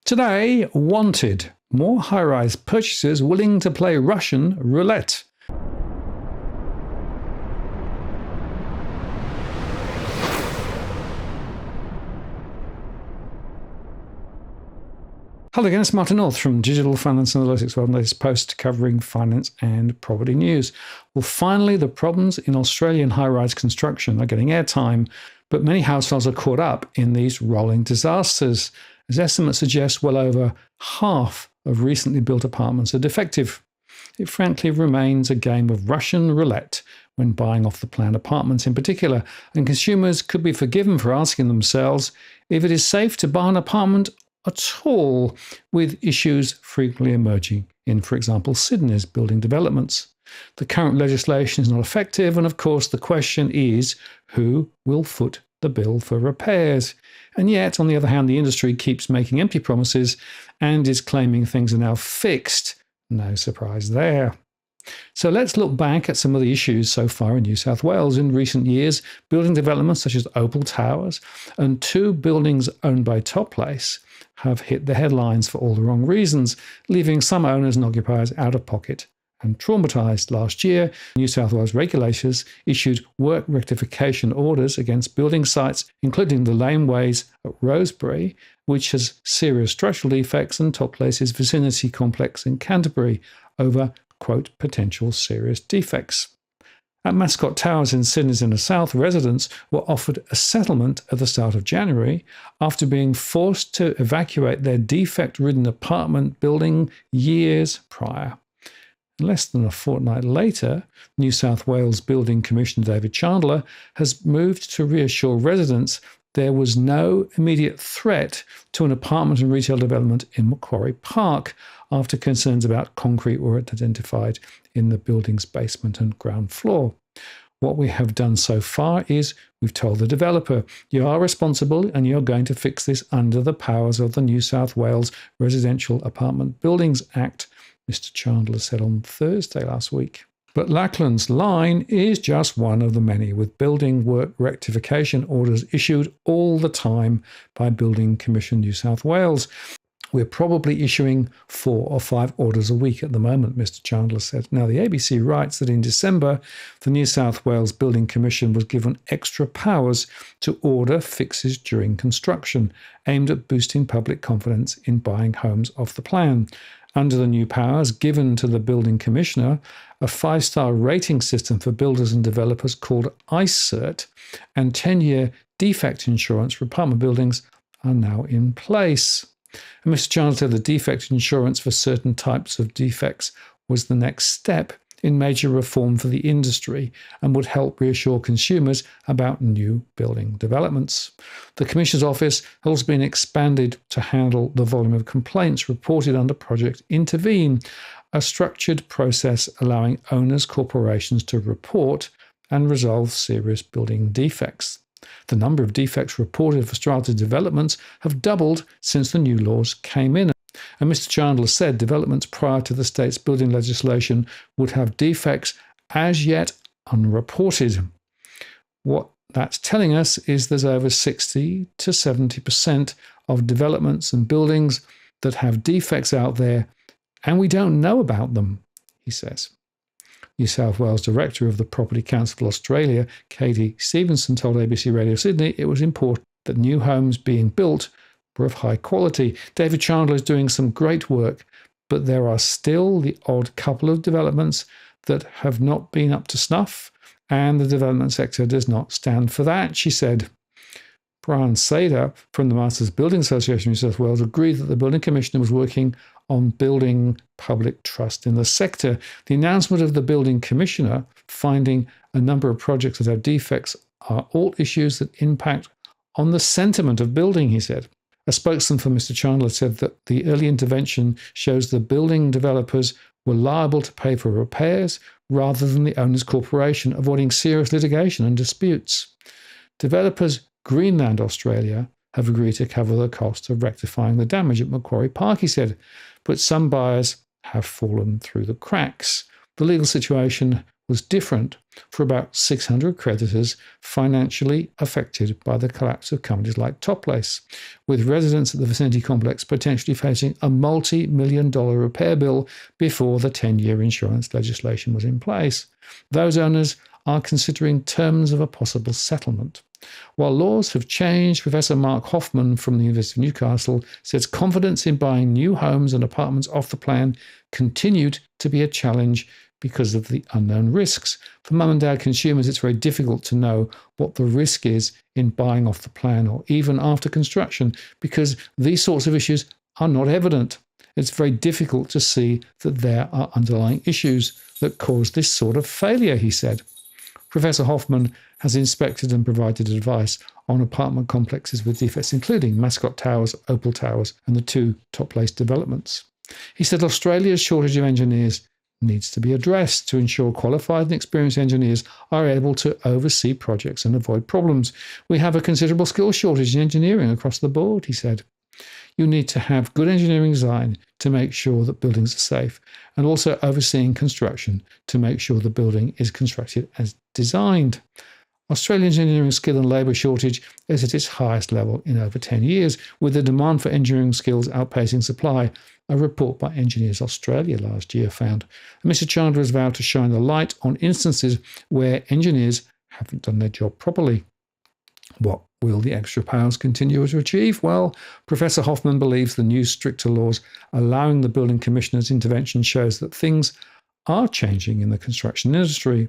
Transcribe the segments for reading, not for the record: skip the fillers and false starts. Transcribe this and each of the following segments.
Today, wanted. More high-rise purchasers willing to play Russian roulette. Hello again, it's Martin North from Digital Finance Analytics, our latest post covering finance and property news. Well, finally, the problems in Australian high-rise construction are getting airtime, but many households are caught up in these rolling disasters. As estimates suggest, well over half of recently built apartments are defective. It frankly remains a game of Russian roulette when buying off-the-plan apartments in particular, and consumers could be forgiven for asking themselves if it is safe to buy an apartment at all, with issues frequently emerging in, for example, Sydney's building developments. The current legislation is not effective, and of course the question is, who will foot the bill for repairs? And yet, on the other hand, the industry keeps making empty promises and is claiming things are now fixed. No surprise there. So let's look back at some of the issues so far in New South Wales. In recent years, building developments such as Opal Towers and 2 buildings owned by Toplace have hit the headlines for all the wrong reasons, leaving some owners and occupiers out of pocket and traumatised. Last year, New South Wales regulators issued work rectification orders against building sites, including the Laneways Rosebery, which has serious structural defects, and Toplace's Vicinity complex in Canterbury over, quote, potential serious defects. At Opal Towers in Sydney's inner south, residents were offered a settlement at the start of January after being forced to evacuate their defect-ridden apartment building years prior. Less than a fortnight later, New South Wales Building Commissioner David Chandler has moved to reassure residents there was no immediate threat to an apartment and retail development in Macquarie Park after concerns about concrete were identified in the building's basement and ground floor. What we have done so far is we've told the developer, you are responsible and you're going to fix this under the powers of the New South Wales Residential Apartment Buildings Act, Mr. Chandler said on Thursday last week. But Lachlan's line is just one of the many, with building work rectification orders issued all the time by Building Commission New South Wales. We're probably issuing 4 or 5 orders a week at the moment, Mr. Chandler said. Now, the ABC writes that in December, the New South Wales Building Commission was given extra powers to order fixes during construction, aimed at boosting public confidence in buying homes off the plan. Under the new powers given to the Building Commissioner, a 5-star rating system for builders and developers called iCert and 10-year defect insurance for apartment buildings are now in place. And Mr. Chandler said the defect insurance for certain types of defects was the next step in major reform for the industry and would help reassure consumers about new building developments. The Commissioner's office has also been expanded to handle the volume of complaints reported under Project Intervene, a structured process allowing owners' corporations to report and resolve serious building defects. The number of defects reported for strata developments have doubled since the new laws came in. And Mr. Chandler said developments prior to the state's building legislation would have defects as yet unreported. What that's telling us is there's over 60 to 70% of developments and buildings that have defects out there, and we don't know about them, he says. New South Wales Director of the Property Council of Australia, Katie Stevenson, told ABC Radio Sydney it was important that new homes being built were of high quality. David Chandler is doing some great work, but there are still the odd couple of developments that have not been up to snuff, and the development sector does not stand for that, she said. Brian Sader from the Masters Building Association of New South Wales agreed that the Building Commissioner was working on building public trust in the sector. The announcement of the Building Commissioner finding a number of projects that have defects are all issues that impact on the sentiment of building, he said. A spokesman for Mr. Chandler said that the early intervention shows the building developers were liable to pay for repairs rather than the owner's corporation, avoiding serious litigation and disputes. Developers Greenland Australia have agreed to cover the cost of rectifying the damage at Macquarie Park, he said, but some buyers have fallen through the cracks. The legal situation was different for about 600 creditors financially affected by the collapse of companies like Toplace, with residents at the Vicinity complex potentially facing a multi-million-dollar repair bill before the 10-year insurance legislation was in place. Those owners are considering terms of a possible settlement. While laws have changed, Professor Mark Hoffman from the University of Newcastle says confidence in buying new homes and apartments off the plan continued to be a challenge because of the unknown risks. For mum and dad consumers, it's very difficult to know what the risk is in buying off the plan or even after construction because these sorts of issues are not evident. It's very difficult to see that there are underlying issues that cause this sort of failure, he said. Professor Hoffman has inspected and provided advice on apartment complexes with defects, including Mascot Towers, Opal Towers, and the 2 Toplace developments. He said Australia's shortage of engineers needs to be addressed to ensure qualified and experienced engineers are able to oversee projects and avoid problems. We have a considerable skill shortage in engineering across the board, he said. You need to have good engineering design to make sure that buildings are safe, and also overseeing construction to make sure the building is constructed as designed. Australia's engineering skill and labour shortage is at its highest level in over 10 years, with the demand for engineering skills outpacing supply, a report by Engineers Australia last year found. And Mr Chandler has vowed to shine the light on instances where engineers haven't done their job properly. What will the extra powers continue to achieve? Well, Professor Hoffman believes the new stricter laws allowing the building commissioner's intervention shows that things are changing in the construction industry.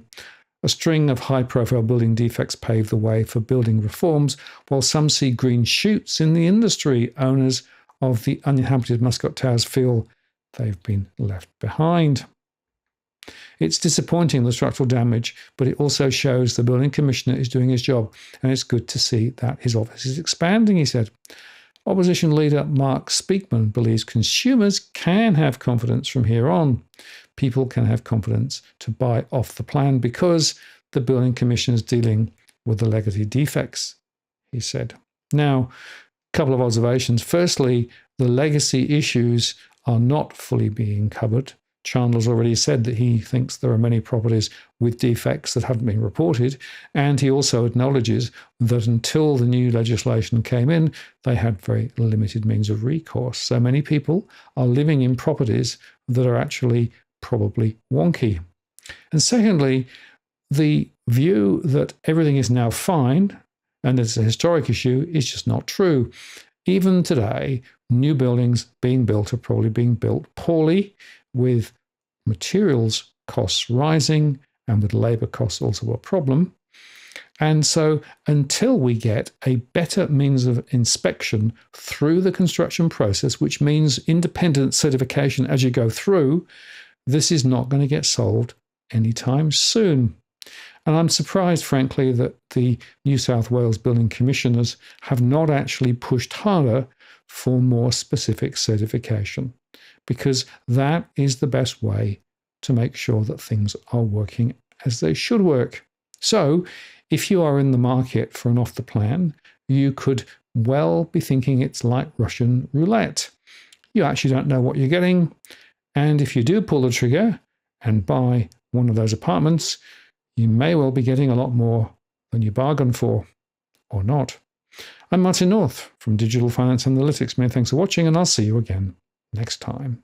A string of high-profile building defects pave the way for building reforms, while some see green shoots in the industry. Owners of the uninhabited Mascot Towers feel they've been left behind. It's disappointing, the structural damage, but it also shows the building commissioner is doing his job, and it's good to see that his office is expanding, he said. Opposition leader Mark Speakman believes consumers can have confidence from here on. People can have confidence to buy off the plan because the building commissioner is dealing with the legacy defects, he said. Now, a couple of observations. Firstly, the legacy issues are not fully being covered. Chandler's already said that he thinks there are many properties with defects that haven't been reported, and he also acknowledges that until the new legislation came in, they had very limited means of recourse. So many people are living in properties that are actually probably wonky. And secondly, the view that everything is now fine and it's a historic issue is just not true. Even today, new buildings being built are probably being built poorly, with materials costs rising and with labour costs also a problem. And so until we get a better means of inspection through the construction process, which means independent certification as you go through, this is not going to get solved anytime soon. And I'm surprised, frankly, that the New South Wales building commissioners have not actually pushed harder for more specific certification, because that is the best way to make sure that things are working as they should work. So if you are in the market for an off the plan, you could well be thinking it's like Russian roulette. You actually don't know what you're getting. And if you do pull the trigger and buy one of those apartments, you may well be getting a lot more than you bargained for, or not. I'm Martin North from Digital Finance Analytics. Many thanks for watching, and I'll see you again next time.